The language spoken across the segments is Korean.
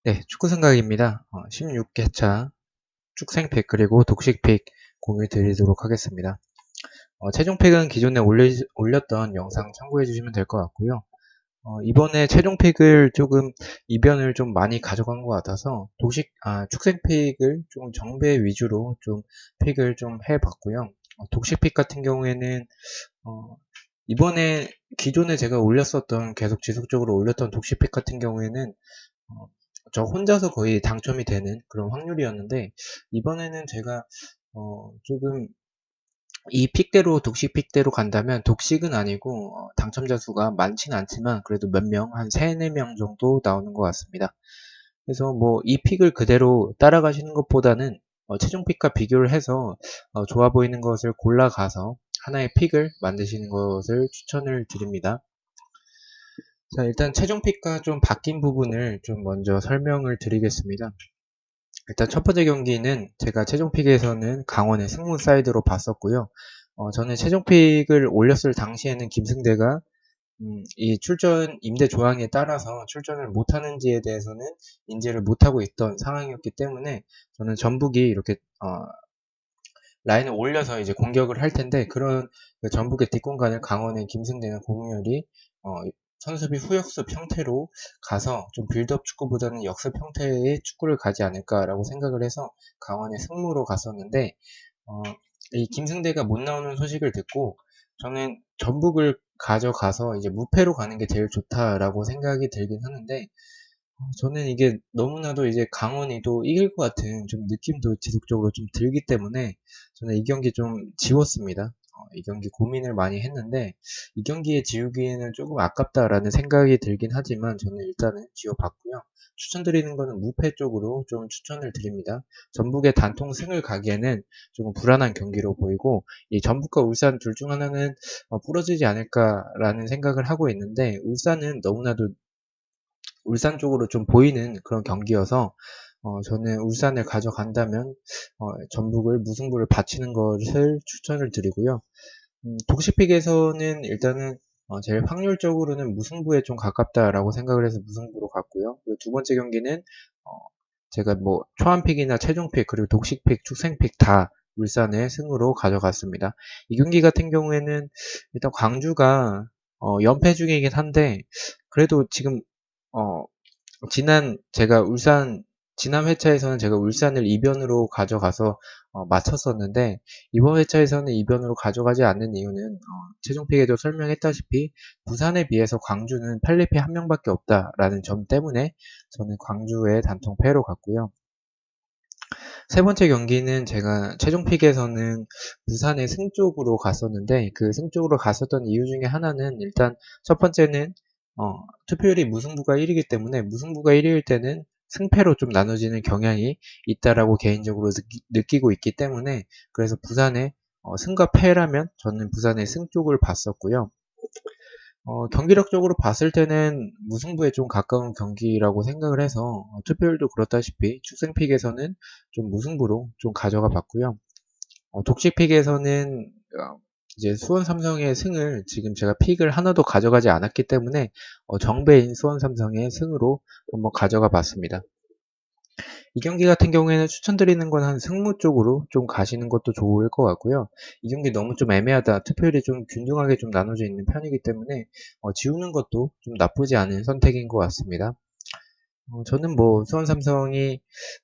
네, 축구 생각입니다. 16회차 축생픽 그리고 독식픽 공유 드리도록 하겠습니다. 최종픽은 기존에 올렸던 영상 참고해 주시면 될 것 같고요. 이번에 최종픽을 조금 이변을 좀 많이 가져간 것 같아서 축생픽을 좀 정배 위주로 좀 픽을 좀 해봤고요. 독식픽 같은 경우에는 어, 이번에 기존에 제가 계속 지속적으로 올렸던 독식픽 같은 경우에는 어, 저 혼자서 거의 당첨이 되는 그런 확률이었는데, 이번에는 제가 조금 이 픽대로 독식 픽대로 간다면 독식은 아니고 당첨자 수가 많지는 않지만 그래도 몇 명, 한 3, 4명 정도 나오는 것 같습니다. 그래서 뭐 이 픽을 그대로 따라가시는 것보다는 최종 픽과 비교를 해서 좋아 보이는 것을 골라가서 하나의 픽을 만드시는 것을 추천을 드립니다. 자, 일단 최종 픽과 좀 바뀐 부분을 좀 먼저 설명을 드리겠습니다. 일단 첫 번째 경기는 제가 최종픽에서는 강원의 승무 사이드로 봤었고요. 저는 최종픽을 올렸을 당시에는 김승대가 이 출전 임대 조항에 따라서 출전을 못하는지에 대해서는 인지를 못하고 있던 상황이었기 때문에 저는 전북이 이렇게 라인을 올려서 이제 공격을 할 텐데, 그런 그 전북의 뒷공간을 강원의 김승대나 고흥렬이 선수비 후역습 형태로 가서 좀 빌드업 축구보다는 역습 형태의 축구를 가지 않을까라고 생각을 해서 강원의 승무로 갔었는데, 어, 이 김승대가 못 나오는 소식을 듣고 저는 전북을 가져가서 이제 무패로 가는 게 제일 좋다라고 생각이 들긴 하는데, 저는 이게 너무나도 이제 강원이 또 이길 것 같은 좀 느낌도 지속적으로 좀 들기 때문에 저는 이 경기 좀 지웠습니다. 이 경기 고민을 많이 했는데 이 경기에 지우기에는 조금 아깝다라는 생각이 들긴 하지만 저는 일단은 지워봤고요. 추천드리는 거는 무패 쪽으로 좀 추천을 드립니다. 전북의 단통 승을 가기에는 조금 불안한 경기로 보이고, 이 전북과 울산 둘 중 하나는 부러지지 않을까라는 생각을 하고 있는데, 울산은 너무나도 울산 쪽으로 좀 보이는 그런 경기여서 저는 울산을 가져간다면 전북을 무승부를 바치는 것을 추천을 드리고요. 독식픽에서는 일단은 제일 확률적으로는 무승부에 좀 가깝다라고 생각을 해서 무승부로 갔고요. 그리고 두 번째 경기는 어, 제가 뭐 초안픽이나 최종픽 그리고 독식픽, 축생픽 다 울산의 승으로 가져갔습니다. 이 경기 같은 경우에는 일단 광주가 연패 중이긴 한데 그래도 지금 어, 제가 지난 회차에서는 제가 울산을 이변으로 가져가서 맞췄었는데, 이번 회차에서는 이변으로 가져가지 않는 이유는 최종픽에도 설명했다시피 부산에 비해서 광주는 팔리피 한 명밖에 없다라는 점 때문에 저는 광주의 단통 패로 갔고요. 세 번째 경기는 제가 최종픽에서는 부산의 승 쪽으로 갔었는데, 그 승 쪽으로 갔었던 이유 중에 하나는 일단 첫 번째는 투표율이 무승부가 1이기 때문에 무승부가 1일 때는 승패로 좀 나눠지는 경향이 있다라고 개인적으로 느끼고 있기 때문에, 그래서 부산의 승과 패라면 저는 부산의 승 쪽을 봤었고요. 경기력적으로 봤을 때는 무승부에 좀 가까운 경기라고 생각을 해서 투표율도 그렇다시피 축생픽에서는 좀 무승부로 좀 가져가 봤고요. 독식픽에서는 이제 수원 삼성의 승을 지금 제가 픽을 하나도 가져가지 않았기 때문에 정배인 수원 삼성의 승으로 한번 가져가 봤습니다. 이 경기 같은 경우에는 추천드리는 건 한 승무 쪽으로 좀 가시는 것도 좋을 것 같고요. 이 경기 너무 좀 애매하다. 투표율이 좀 균등하게 좀 나눠져 있는 편이기 때문에 지우는 것도 좀 나쁘지 않은 선택인 것 같습니다. 저는 뭐 수원 삼성이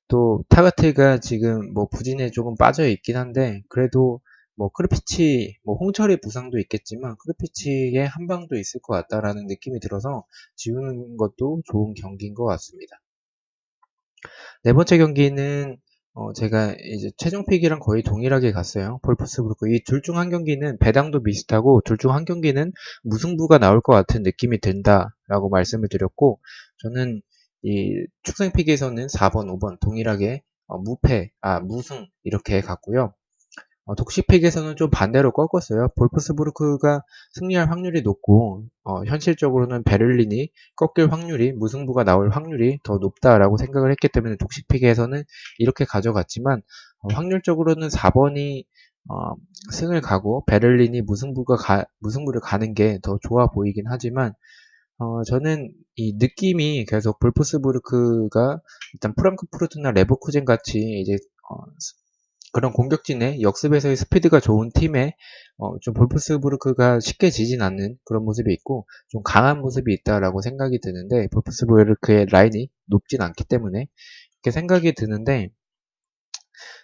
또 타가트가 지금 뭐 부진에 조금 빠져 있긴 한데 그래도 뭐 크루피치 뭐 홍철의 부상도 있겠지만 크루피치의 한 방도 있을 것 같다라는 느낌이 들어서 지우는 것도 좋은 경기인 것 같습니다. 네 번째 경기는 제가 이제 최종픽이랑 거의 동일하게 갔어요. 볼프스부르크. 이 둘 중 한 경기는 배당도 비슷하고 둘 중 한 경기는 무승부가 나올 것 같은 느낌이 든다라고 말씀을 드렸고, 저는 이 축생픽에서는 4번, 5번 동일하게 무승 이렇게 갔고요. 독식픽에서는 좀 반대로 꺾었어요. 볼프스부르크가 승리할 확률이 높고 현실적으로는 베를린이 꺾일 확률이 무승부가 나올 확률이 더 높다라고 생각을 했기 때문에 독식픽에서는 이렇게 가져갔지만 확률적으로는 4번이 승을 가고 베를린이 무승부를 가는 게 더 좋아 보이긴 하지만 저는 이 느낌이 계속 볼프스부르크가 일단 프랑크푸르트나 레버쿠젠 같이 이제 어, 그런 공격진의 역습에서의 스피드가 좋은 팀에 좀 볼프스부르크가 쉽게 지진 않는 그런 모습이 있고 좀 강한 모습이 있다라고 생각이 드는데 볼프스부르크의 라인이 높진 않기 때문에 이렇게 생각이 드는데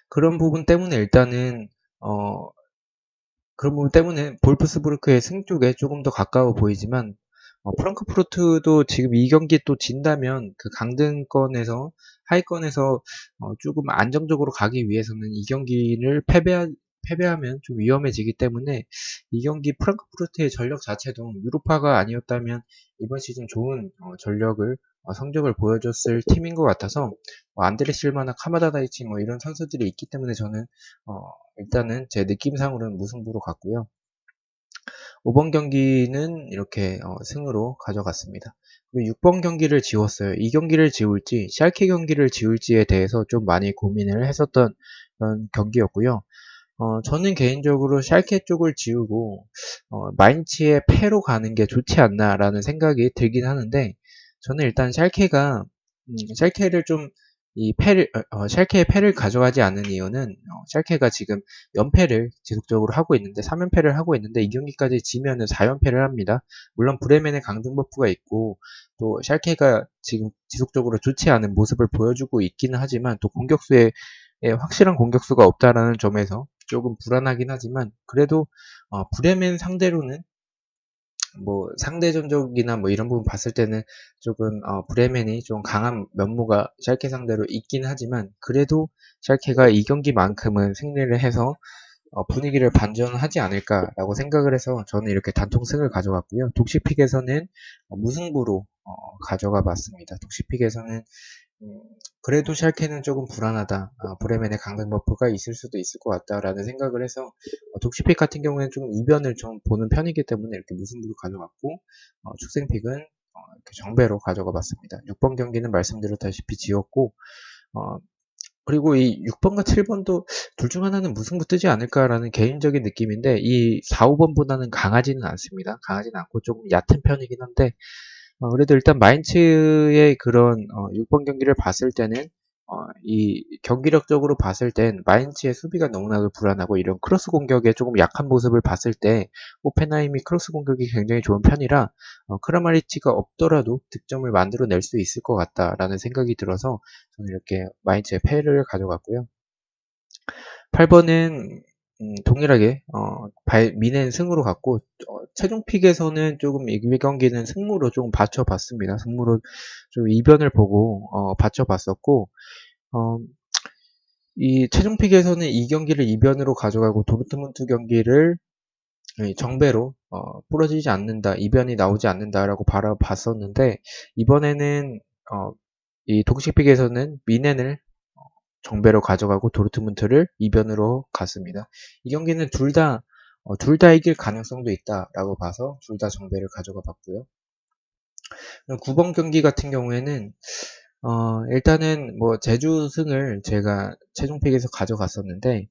그런 부분 때문에 일단은 어, 그런 부분 때문에 볼프스부르크의 승 쪽에 조금 더 가까워 보이지만 프랑크푸르트도 지금 이 경기 또 진다면 그 강등권에서 하위권에서 조금 안정적으로 가기 위해서는 이 경기를 패배하면 좀 위험해지기 때문에 이 경기 프랑크푸르트의 전력 자체도 유로파가 아니었다면 이번 시즌 좋은 전력을 성적을 보여줬을 팀인 것 같아서 안드레 실바나 카마다 다이치 뭐 이런 선수들이 있기 때문에 저는 일단은 제 느낌상으로는 무승부로 갔고요. 5번 경기는 이렇게 승으로 가져갔습니다. 그리고 6번 경기를 지웠어요. 이 경기를 지울지 샬케 경기를 지울지에 대해서 좀 많이 고민을 했었던 그런 경기였고요. 저는 개인적으로 샬케 쪽을 지우고 마인츠의 패로 가는 게 좋지 않나라는 생각이 들긴 하는데 저는 일단 샬케를 좀 이 패를 샬케의 패를 가져가지 않는 이유는 샬케가 지금 연패를 지속적으로 하고 있는데 3연패를 하고 있는데 이 경기까지 지면은 4연패를 합니다. 물론 브레멘의 강등 버프가 있고 또 샬케가 지금 지속적으로 좋지 않은 모습을 보여주고 있기는 하지만 또 공격수에 확실한 공격수가 없다라는 점에서 조금 불안하긴 하지만 그래도 브레멘 상대로는 뭐 상대 전적이나 뭐 이런 부분 봤을 때는 조금 브레멘이 좀 강한 면모가 샬케 상대로 있긴 하지만 그래도 샬케가 이 경기만큼은 승리를 해서 분위기를 반전하지 않을까라고 생각을 해서 저는 이렇게 단통승을 가져갔고요. 독식픽에서는 무승부로 가져가 봤습니다. 독식픽에서는 음, 그래도 샬케는 조금 불안하다. 브레멘의 강등 버프가 있을 수도 있을 것 같다라는 생각을 해서 독시픽 같은 경우에는 좀 이변을 좀 보는 편이기 때문에 이렇게 무승부로 가져갔고 축생픽은 이렇게 정배로 가져가 봤습니다. 6번 경기는 말씀드렸다시피 지었고 어, 그리고 이 6번과 7번도 둘 중 하나는 무승부 뜨지 않을까라는 개인적인 느낌인데 이 4, 5번보다는 강하지는 않습니다. 강하지는 않고 조금 얕은 편이긴 한데 그래도 일단 마인츠의 그런 6번 경기를 봤을 때는 이 경기력적으로 봤을 땐 마인츠의 수비가 너무나도 불안하고 이런 크로스 공격에 조금 약한 모습을 봤을 때 호펜하임이 크로스 공격이 굉장히 좋은 편이라 크라마리치가 없더라도 득점을 만들어낼 수 있을 것 같다라는 생각이 들어서 저는 이렇게 마인츠의 패를 가져갔고요. 8번은 동일하게 미넨 승으로 갔고 최종 픽에서는 조금 이 경기는 승무로 조금 받쳐봤습니다. 승무로 좀 이변을 보고 받쳐봤었고 어, 이 최종 픽에서는 이 경기를 이변으로 가져가고 도르트문트 경기를 정배로 부러지지 않는다, 이변이 나오지 않는다라고 바라봤었는데 이번에는 이 독식픽에서는 미넨을 정배로 가져가고 도르트문트를 이변으로 갔습니다. 이 경기는 둘 다 이길 가능성도 있다라고 봐서 둘 다 정배를 가져가 봤고요. 9번 경기 같은 경우에는 일단은 뭐 제주승을 제가 최종픽에서 가져갔었는데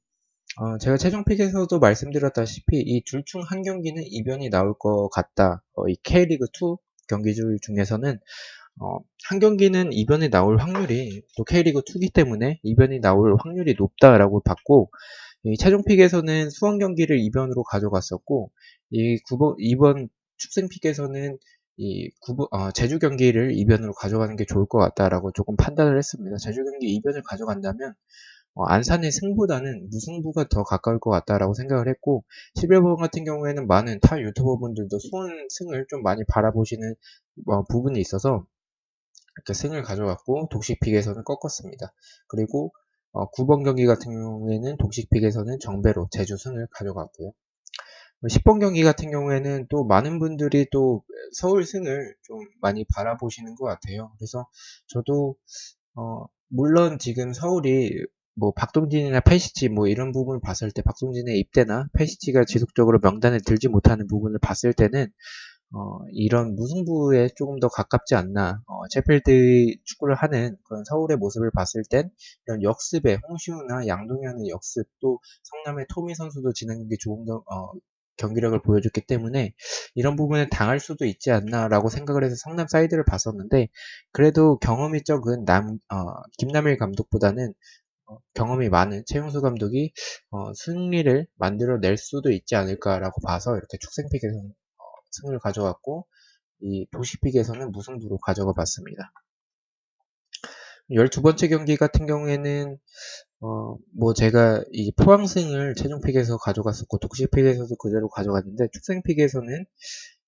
제가 최종픽에서도 말씀드렸다시피 이 둘 중 한 경기는 이변이 나올 것 같다. 이 K리그2 경기들 중에서는 한 경기는 이변이 나올 확률이 또 K리그2기 때문에 이변이 나올 확률이 높다라고 봤고 이 최종픽에서는 수원 경기를 이변으로 가져갔었고 이번 축생픽에서는 제주 경기를 이변으로 가져가는 게 좋을 것 같다라고 조금 판단을 했습니다. 제주 경기 이변을 가져간다면 안산의 승보다는 무승부가 더 가까울 것 같다라고 생각을 했고 11번 같은 경우에는 많은 타 유튜버분들도 수원 승을 좀 많이 바라보시는 부분이 있어서 이렇게 승을 가져갔고 독식픽에서는 꺾었습니다. 그리고 9번 경기 같은 경우에는 독식픽에서는 정배로 제주 승을 가져갔고요. 10번 경기 같은 경우에는 또 많은 분들이 또 서울 승을 좀 많이 바라보시는 것 같아요. 그래서 저도 물론 지금 서울이 뭐 박동진이나 페시치 뭐 이런 부분을 봤을 때 박동진의 입대나 페시치가 지속적으로 명단에 들지 못하는 부분을 봤을 때는 이런 무승부에 조금 더 가깝지 않나. 셰필드 축구를 하는 그런 서울의 모습을 봤을 땐 이런 역습에 홍시우나 양동현의 역습 또 성남의 토미 선수도 지난 경기 조금 더 경기력을 보여줬기 때문에 이런 부분에 당할 수도 있지 않나라고 생각을 해서 성남 사이드를 봤었는데 그래도 경험이 적은 김남일 감독보다는 경험이 많은 최용수 감독이 승리를 만들어낼 수도 있지 않을까라고 봐서 이렇게 축생픽에서는 승을 가져왔고 이 도시픽에서는 무승부로 가져가 봤습니다. 12번째 경기 같은 경우에는 뭐 제가 이 포항승을 최종픽에서 가져갔었고 독식픽에서도 그대로 가져갔는데 축생픽에서는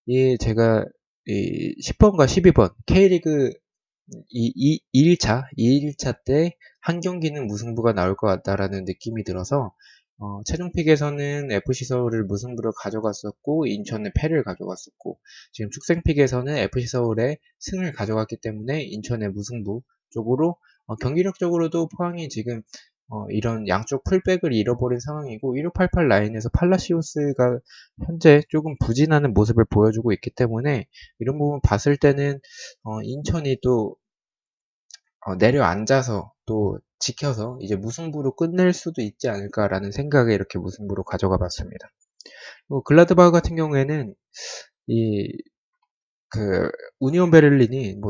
이 제가 이 10번과 12번 K리그 2일차 때 한 경기는 무승부가 나올 것 같다라는 느낌이 들어서 최종픽에서는 FC 서울을 무승부로 가져갔었고 인천의 패를 가져갔었고 지금 축생픽에서는 FC 서울의 승을 가져갔기 때문에 인천의 무승부 쪽으로 경기력적으로도 포항이 지금 이런 양쪽 풀백을 잃어버린 상황이고 1588 라인에서 팔라시오스가 현재 조금 부진하는 모습을 보여주고 있기 때문에 이런 부분 봤을 때는 인천이 또 내려앉아서 또 지켜서 이제 무승부로 끝낼 수도 있지 않을까라는 생각에 이렇게 무승부로 가져가 봤습니다. 글라드바흐 같은 경우에는 우니온 베를린이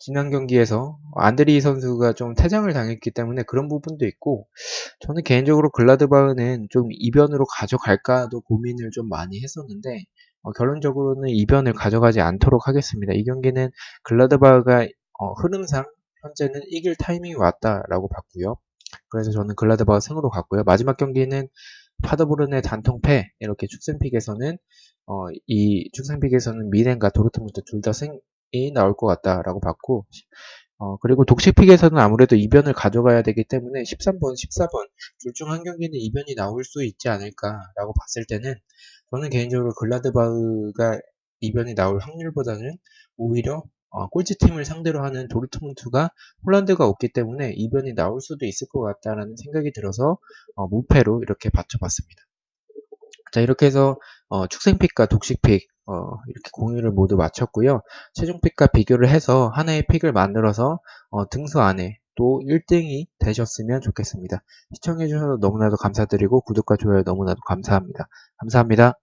지난 경기에서 안드리 선수가 좀 퇴장을 당했기 때문에 그런 부분도 있고 저는 개인적으로 글라드바흐는 좀 이변으로 가져갈까도 고민을 좀 많이 했었는데 결론적으로는 이변을 가져가지 않도록 하겠습니다. 이 경기는 글라드바흐가 흐름상 현재는 이길 타이밍이 왔다라고 봤고요. 그래서 저는 글라드바흐 승으로 갔고요. 마지막 경기는 파더보른의 단통패 이렇게 축생픽에서는 미넨과 도르트문트 둘 다 승이 나올 것 같다라고 봤고 그리고 독식픽에서는 아무래도 이변을 가져가야 되기 때문에 13번, 14번 둘 중 한 경기는 이변이 나올 수 있지 않을까라고 봤을 때는 저는 개인적으로 글라드바흐가 이변이 나올 확률보다는 오히려 꼴찌팀을 상대로 하는 도르트문트가 홀란드가 없기 때문에 이변이 나올 수도 있을 것 같다라는 생각이 들어서 무패로 이렇게 받쳐봤습니다. 자, 이렇게 해서 축생픽과 독식픽 이렇게 공유를 모두 마쳤고요. 최종픽과 비교를 해서 하나의 픽을 만들어서 등수 안에 또 1등이 되셨으면 좋겠습니다. 시청해주셔서 너무나도 감사드리고 구독과 좋아요 너무나도 감사합니다. 감사합니다.